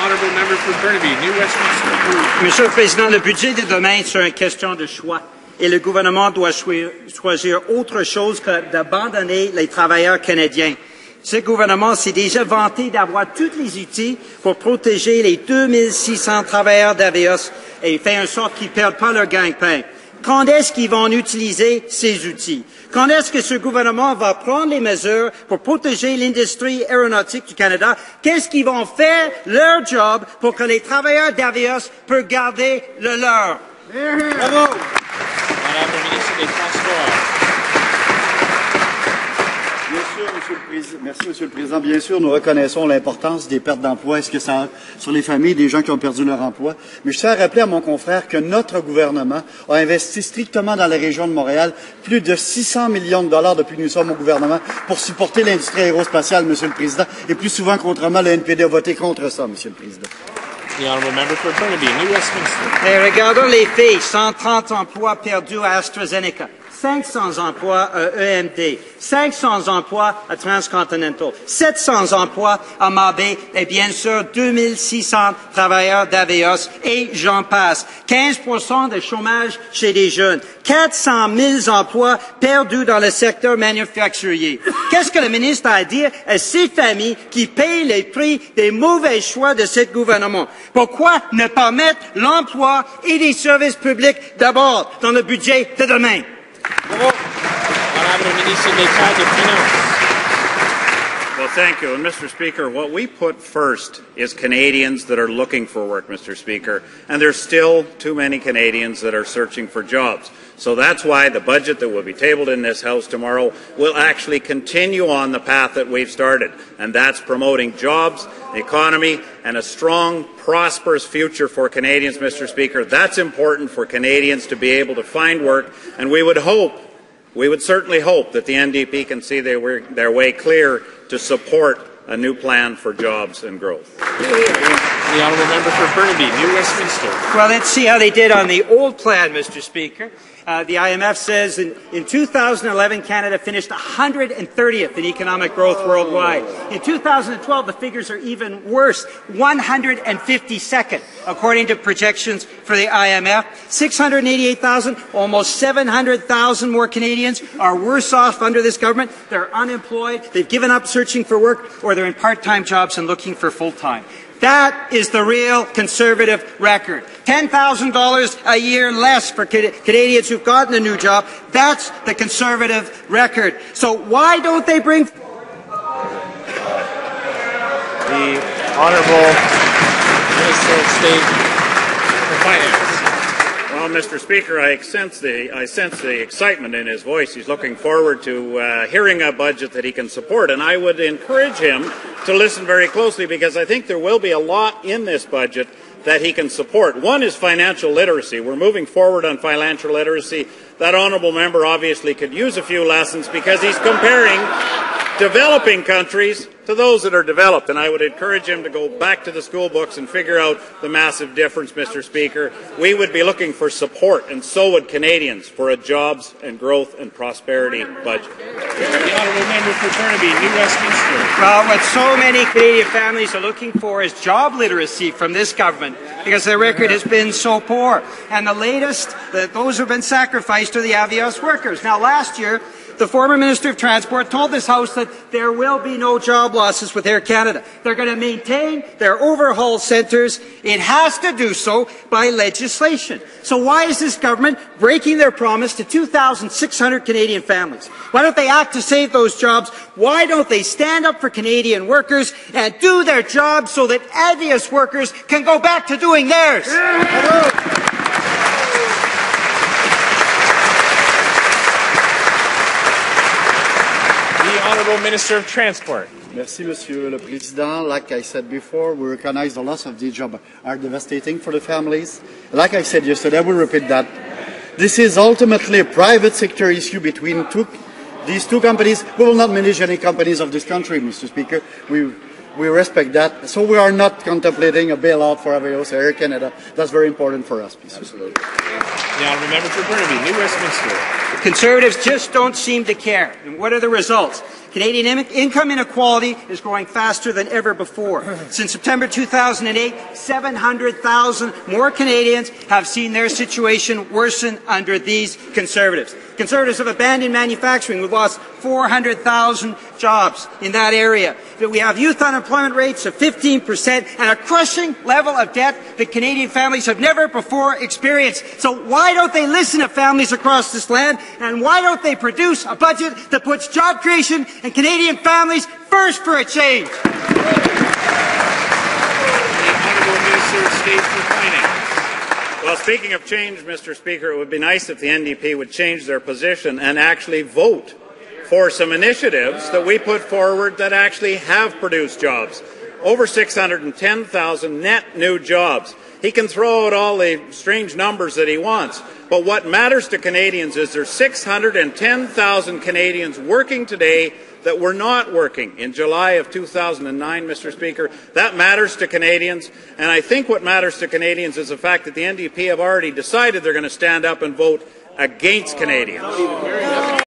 honourable member for Burnaby, New Westminster. Monsieur le Président, le budget de demain, c'est une question de choix. Et le gouvernement doit choisir autre chose que d'abandonner les travailleurs canadiens. Ce gouvernement s'est déjà vanté d'avoir tous les outils pour protéger les 2600 travailleurs d'AVEOS et faire en sorte qu'ils ne perdent pas leur gagne-pain. Quand est-ce qu'ils vont utiliser ces outils? Quand est-ce que ce gouvernement va prendre les mesures pour protéger l'industrie aéronautique du Canada? Qu'est-ce qu'ils vont faire leur job pour que les travailleurs d'AVEOS puissent garder le leur? Bravo! Honourable ministre des Transports. Merci, Monsieur le Président. Bien sûr, nous reconnaissons l'importance des pertes d'emploi et ce que ça a sur les familles des gens qui ont perdu leur emploi. Mais je tiens à rappeler à mon confrère que notre gouvernement a investi strictement dans la région de Montréal plus de 600 millions de dollars depuis que nous sommes au gouvernement pour supporter l'industrie aérospatiale, Monsieur le Président. Et plus souvent qu'autrement, le NPD a voté contre ça, Monsieur le Président. The honourable member for Burnaby, New Westminster. Et regardons les faits. 130 emplois perdus à AstraZeneca. 500 emplois à EMD, 500 emplois à Transcontinental, 700 emplois à Mabé et bien sûr 2600 travailleurs d'AVEOS et j'en passe. 15% de chômage chez les jeunes, 400 000 emplois perdus dans le secteur manufacturier. Qu'est-ce que le ministre a à dire à ces familles qui payent les prix des mauvais choix de ce gouvernement? Pourquoi ne pas mettre l'emploi et les services publics d'abord dans le budget de demain? Honourable ministre d'État de Finances. Well, thank you. And Mr. Speaker, what we put first is Canadians that are looking for work, Mr. Speaker, and there's still too many Canadians that are searching for jobs. So that's why the budget that will be tabled in this House tomorrow will actually continue on the path that we've started, and that's promoting jobs, the economy, and a strong, prosperous future for Canadians, Mr. Speaker. That's important for Canadians to be able to find work, and we would certainly hope that the NDP can see their way clear to support a new plan for jobs and growth. The honourable member for Burnaby, New Westminster. Well, let's see how they did on the old plan, Mr. Speaker. The IMF says in 2011, Canada finished 130th in economic growth worldwide. In 2012, the figures are even worse, 152nd, according to projections for the IMF. 688,000, almost 700,000 more Canadians are worse off under this government. They're unemployed, they've given up searching for work, or they're in part-time jobs and looking for full-time. That is the real Conservative record. $10,000 a year less for Canadians who've gotten a new job. That's the Conservative record. So why don't they bring The Honourable Minister of State for Finance. Well, Mr. Speaker, I sense the excitement in his voice. He's looking forward to hearing a budget that he can support, and I would encourage him to listen very closely because I think there will be a lot in this budget that he can support. One is financial literacy. We're moving forward on financial literacy. That honourable member obviously could use a few lessons because he's comparing developing countries to those that are developed, and I would encourage him to go back to the school books and figure out the massive difference, Mr. Speaker. We would be looking for support, and so would Canadians, for a jobs and growth and prosperity budget. The honourable member for Burnaby, New Westminster. Well, what so many Canadian families are looking for is job literacy from this government because their record has been so poor. And the latest, those who have been sacrificed are the AVEOS workers. Now, last year, the former Minister of Transport told this House that there will be no job losses with Air Canada. They're going to maintain their overhaul centres. It has to do so by legislation. So why is this government breaking their promise to 2,600 Canadian families? Why don't they act to save those jobs? Why don't they stand up for Canadian workers and do their jobs so that AVEOS workers can go back to doing theirs? Honourable Minister of Transport. Merci, Monsieur le Président. Like I said before, we recognize the loss of these jobs are devastating for the families. Like I said yesterday, I will repeat that. This is ultimately a private sector issue between these two companies. We will not manage any companies of this country, Mr. Speaker. We respect that. So we are not contemplating a bailout for AVEOS or Air Canada. That's very important for us, Mr. Absolutely. The honourable member for Burnaby, New Westminster. Conservatives just don't seem to care. And what are the results? Canadian income inequality is growing faster than ever before. Since September 2008, 700,000 more Canadians have seen their situation worsen under these Conservatives. Conservatives have abandoned manufacturing. We've lost 400,000 jobs in that area. We have youth unemployment rates of 15% and a crushing level of debt that Canadian families have never before experienced. So why don't they listen to families across this land, and why don't they produce a budget that puts job creation and Canadian families first for a change? The Honourable Minister of State for Finance. Well, speaking of change, Mr. Speaker, it would be nice if the NDP would change their position and actually vote for some initiatives that we put forward that actually have produced jobs. Over 610,000 net new jobs. He can throw out all the strange numbers that he wants, but what matters to Canadians is there's 610,000 Canadians working today that were not working in July of 2009, Mr. Speaker. That matters to Canadians, and I think what matters to Canadians is the fact that the NDP have already decided they're going to stand up and vote against Canadians.